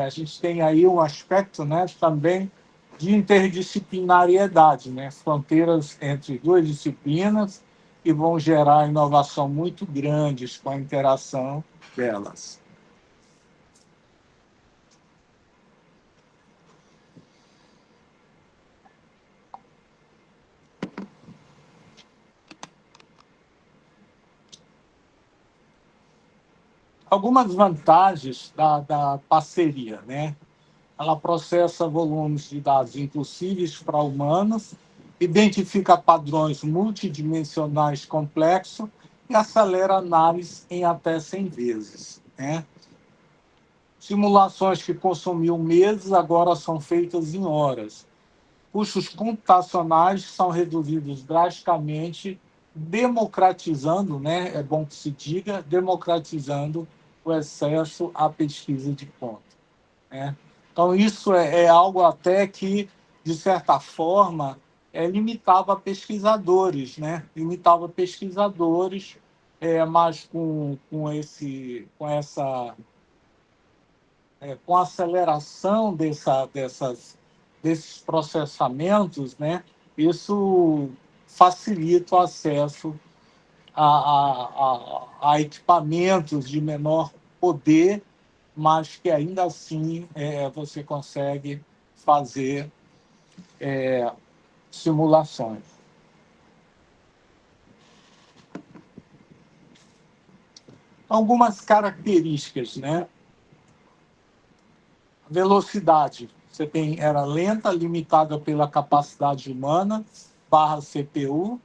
a gente tem aí um aspecto, né, também de interdisciplinariedade, né, fronteiras entre duas disciplinas que vão gerar inovação muito grandes com a interação delas. Algumas vantagens da parceria, né? Ela processa volumes de dados impossíveis para humanos, identifica padrões multidimensionais complexos e acelera a análise em até 100 vezes, né? Simulações que consumiam meses agora são feitas em horas. Custos computacionais são reduzidos drasticamente, democratizando, né? É bom que se diga, democratizando o acesso à pesquisa de ponta, né? Então, isso é algo até que, de certa forma, limitava pesquisadores, né? Limitava pesquisadores, mas com a aceleração desses processamentos, né? Isso facilita o acesso a equipamentos de menor poder, mas que ainda assim você consegue fazer simulações. Algumas características, né? Velocidade, era lenta, limitada pela capacidade humana, /CPU.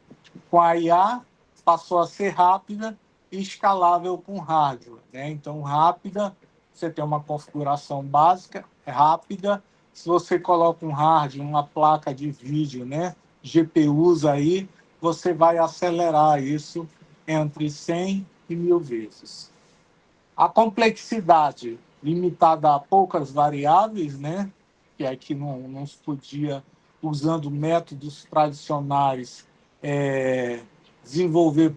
Com a IA, passou a ser rápida e escalável com hardware, né? Então, rápida, você tem uma configuração básica, é rápida. Se você coloca um hardware, uma placa de vídeo, né? GPUs aí, você vai acelerar isso entre 100 e 1000 vezes. A complexidade limitada a poucas variáveis, né? Que aqui não se podia, usando métodos tradicionais, desenvolver,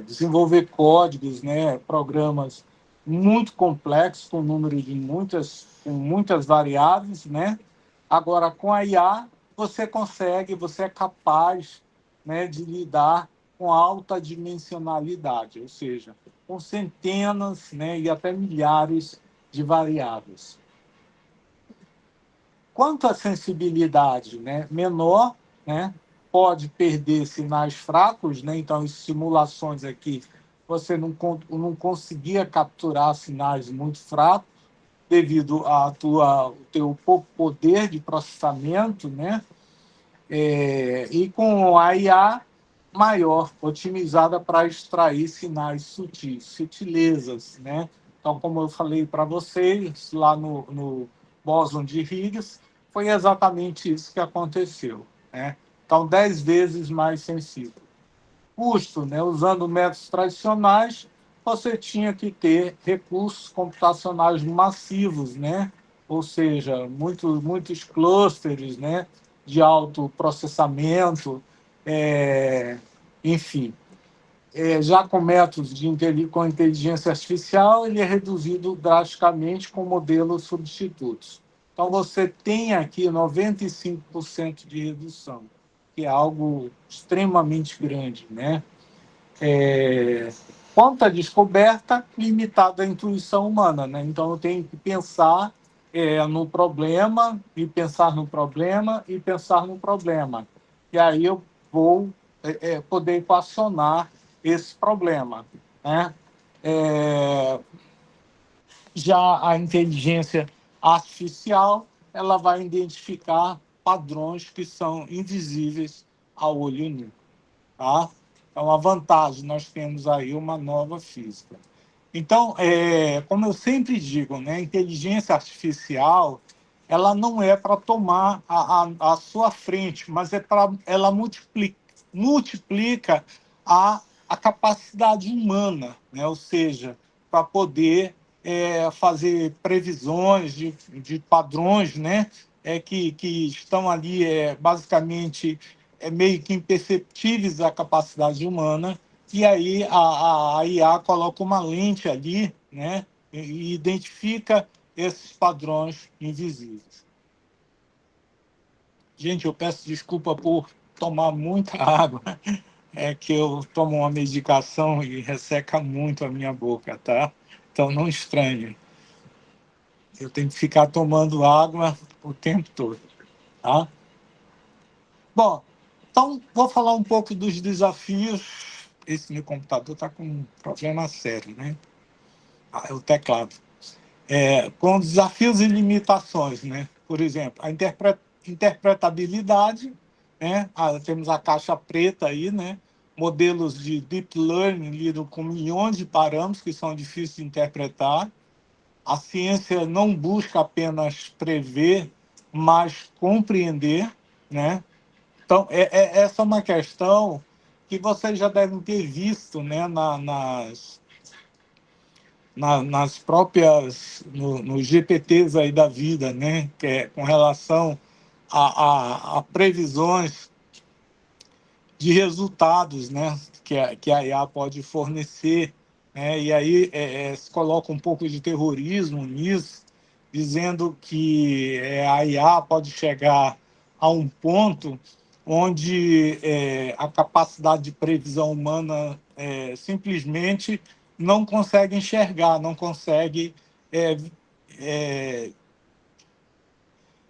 desenvolver códigos, né? Programas muito complexos, com número de com muitas variáveis, né? Agora, com a IA, você é capaz, né, de lidar com alta dimensionalidade, ou seja, com centenas, né, e até milhares de variáveis. Quanto à sensibilidade, né, menor, né, pode perder sinais fracos, né, então, em simulações aqui, você não conseguia capturar sinais muito fracos, devido ao teu pouco poder de processamento, né, e com a IA maior, otimizada para extrair sinais sutis, sutilezas, né? Então, como eu falei para vocês, lá no bóson de Higgs, foi exatamente isso que aconteceu, né? Então, 10 vezes mais sensível. Custo, né? Usando métodos tradicionais, você tinha que ter recursos computacionais massivos, né? Ou seja, muitos clusters, né? De alto processamento, é, enfim. Já com métodos com inteligência artificial, ele é reduzido drasticamente com modelos substitutos. Então, você tem aqui 95% de redução, que é algo extremamente grande, né? Quanto à descoberta, limitada à intuição humana, né? Então, eu tenho que pensar no problema, e pensar no problema, e pensar no problema. E aí eu vou poder equacionar esse problema, né? É, já a inteligência artificial, ela vai identificar padrões que são invisíveis ao olho nu. Tá? Então, a vantagem, nós temos aí uma nova física. Então, como eu sempre digo, né, a inteligência artificial, ela não é para tomar a sua frente, mas ela multiplica a capacidade humana, né? Ou seja, para poder fazer previsões de padrões, né? Que estão ali basicamente meio que imperceptíveis à capacidade humana, e aí a IA coloca uma lente ali, né, e identifica esses padrões invisíveis. Gente, eu peço desculpa por tomar muita água, é que eu tomo uma medicação e resseca muito a minha boca, tá? Então não estranhe, eu tenho que ficar tomando água o tempo todo, tá? Bom, então vou falar um pouco dos desafios. Esse meu computador está com um problema sério, né? É o teclado. Com desafios e limitações, né? Por exemplo, a interpretabilidade, né? Temos a caixa preta aí, né? Modelos de deep learning lidam com milhões de parâmetros que são difíceis de interpretar. A ciência não busca apenas prever, mas compreender, né? Então, essa é uma questão que vocês já devem ter visto, né, nas próprias, nos GPTs aí da vida, né, que é com relação a previsões de resultados, né, que a IA pode fornecer, né, e aí se coloca um pouco de terrorismo nisso, dizendo que a IA pode chegar a um ponto onde a capacidade de previsão humana simplesmente não consegue enxergar, é,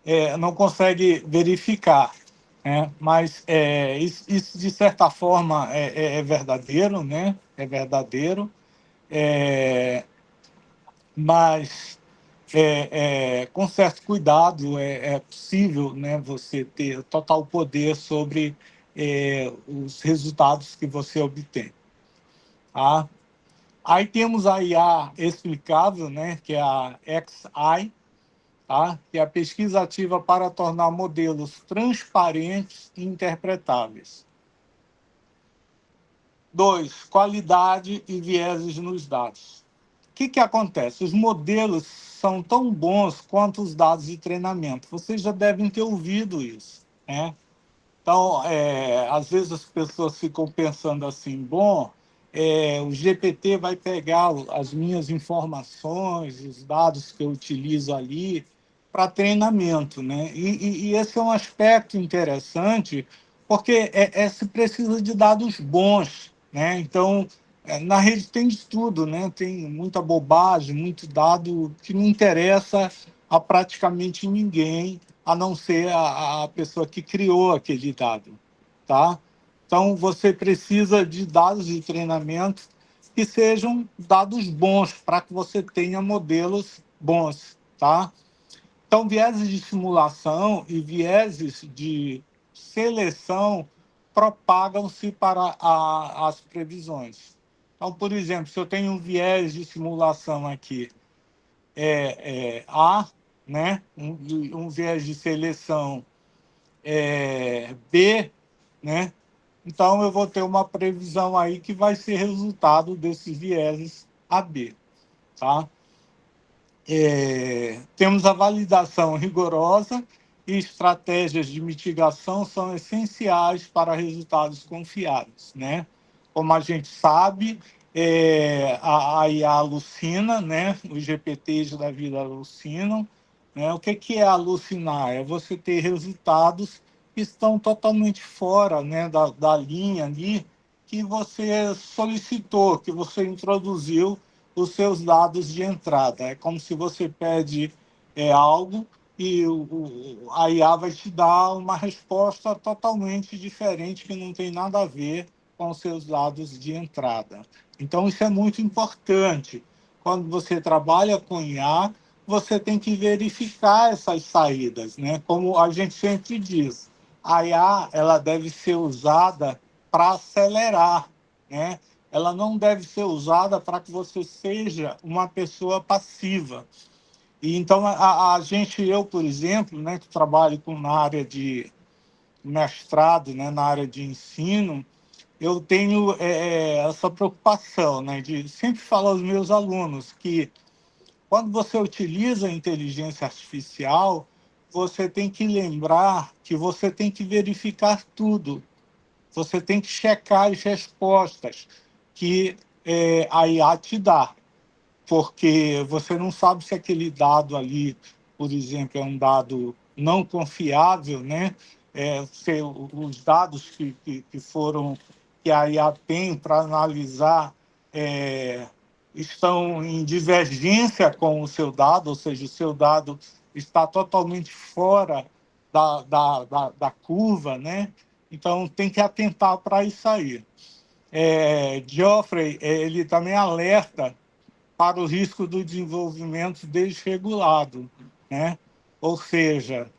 é, não consegue verificar, né? Mas isso, de certa forma, é verdadeiro, né? É verdadeiro, é, mas com certo cuidado é possível, né, você ter total poder sobre os resultados que você obtém. Tá? Aí temos a IA explicável, né, que é a XI, tá? Que é a pesquisa ativa para tornar modelos transparentes e interpretáveis. 2, qualidade e vieses nos dados. O que acontece? Os modelos são tão bons quanto os dados de treinamento. Vocês já devem ter ouvido isso, né? Então, às vezes as pessoas ficam pensando assim, bom, o GPT vai pegar as minhas informações, os dados que eu utilizo ali para treinamento, né? E esse é um aspecto interessante, porque se precisa de dados bons, né? Então, na rede tem de tudo, né? Tem muita bobagem, muito dado que não interessa a praticamente ninguém, a não ser a pessoa que criou aquele dado, tá? Então, você precisa de dados de treinamento que sejam dados bons, para que você tenha modelos bons, tá? Então, vieses de simulação e vieses de seleção propagam-se para as previsões. Então, por exemplo, se eu tenho um viés de simulação aqui, A, né? Um viés de seleção B, né? Então, eu vou ter uma previsão aí que vai ser resultado desses vieses AB, tá? Temos a validação rigorosa e estratégias de mitigação são essenciais para resultados confiáveis, né? Como a gente sabe, a IA alucina, né? Os GPTs da vida alucinam, né? O que é alucinar? É você ter resultados que estão totalmente fora, né, da linha ali que você solicitou, que você introduziu os seus dados de entrada. É como se você pede algo e a IA vai te dar uma resposta totalmente diferente, que não tem nada a ver com os seus dados de entrada. Então, isso é muito importante. Quando você trabalha com IA, você tem que verificar essas saídas, né? Como a gente sempre diz, a IA ela deve ser usada para acelerar, né? Ela não deve ser usada para que você seja uma pessoa passiva. E então a gente, eu, por exemplo, né, que trabalho na área de mestrado, né, na área de ensino, eu tenho essa preocupação, né, de sempre falar aos meus alunos que quando você utiliza a inteligência artificial, você tem que lembrar que você tem que verificar tudo. Você tem que checar as respostas que a IA te dá, porque você não sabe se aquele dado ali, por exemplo, é um dado não confiável, né? Se os dados que foram que a IA tem para analisar estão em divergência com o seu dado, ou seja, o seu dado está totalmente fora da curva, né? Então, tem que atentar para isso aí. Geoffrey, ele também alerta para o risco do desenvolvimento desregulado, né? Ou seja,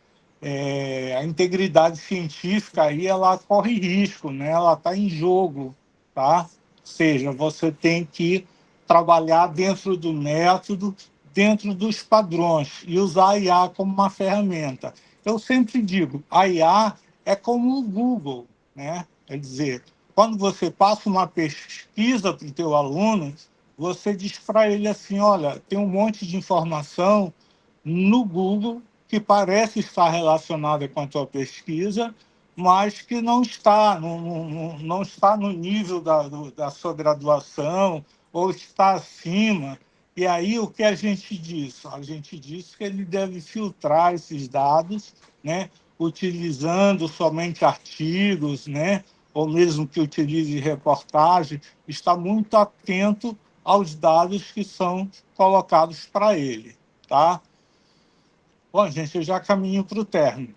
a integridade científica aí ela corre risco, né? Ela está em jogo, tá? Ou seja, você tem que trabalhar dentro do método, dentro dos padrões e usar a IA como uma ferramenta. Eu sempre digo, a IA é como o Google, né? Quer dizer, quando você passa uma pesquisa para o teu aluno, você diz para ele assim, olha, tem um monte de informação no Google que parece estar relacionada com a tua pesquisa, mas que não está, não está no nível da sua graduação ou está acima. E aí o que a gente diz? A gente diz que ele deve filtrar esses dados, né, utilizando somente artigos, né, ou mesmo que utilize reportagem, está muito atento aos dados que são colocados para ele, tá? Bom, gente, eu já caminho para o término.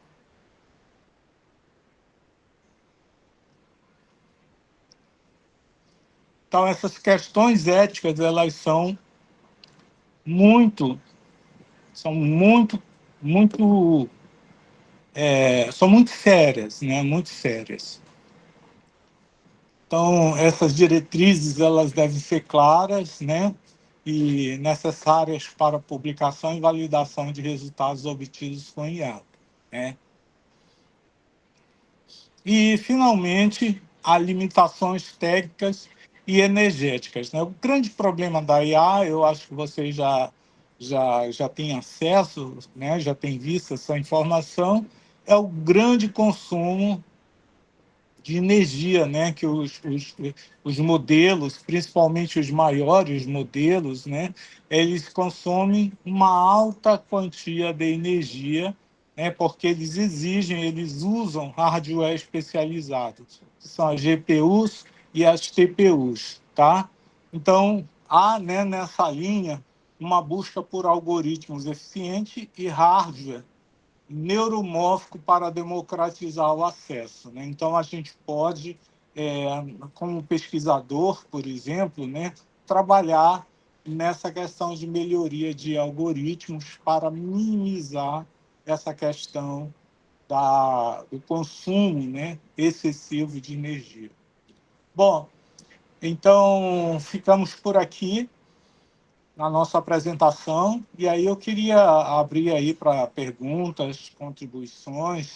Então, essas questões éticas, elas muito, são muito, muito, são muito sérias, né? Muito sérias. Então, essas diretrizes, elas devem ser claras, né? E necessárias para publicação e validação de resultados obtidos com IA, né? E, finalmente, há limitações técnicas e energéticas, né? O grande problema da IA, eu acho que vocês já têm acesso, né? Já têm visto essa informação, é o grande consumo de energia, né? Que os modelos, principalmente os maiores modelos, né? Eles consomem uma alta quantia de energia né, porque eles usam hardware especializado, que são as GPUs e as TPUs, tá? Então, há, né, nessa linha uma busca por algoritmos eficientes e hardware neuromórfico para democratizar o acesso, né? Então, a gente pode, como pesquisador, por exemplo, né, trabalhar nessa questão de melhoria de algoritmos para minimizar essa questão do consumo, né, excessivo de energia. Bom, então ficamos por aqui na nossa apresentação, e aí eu queria abrir aí para perguntas, contribuições.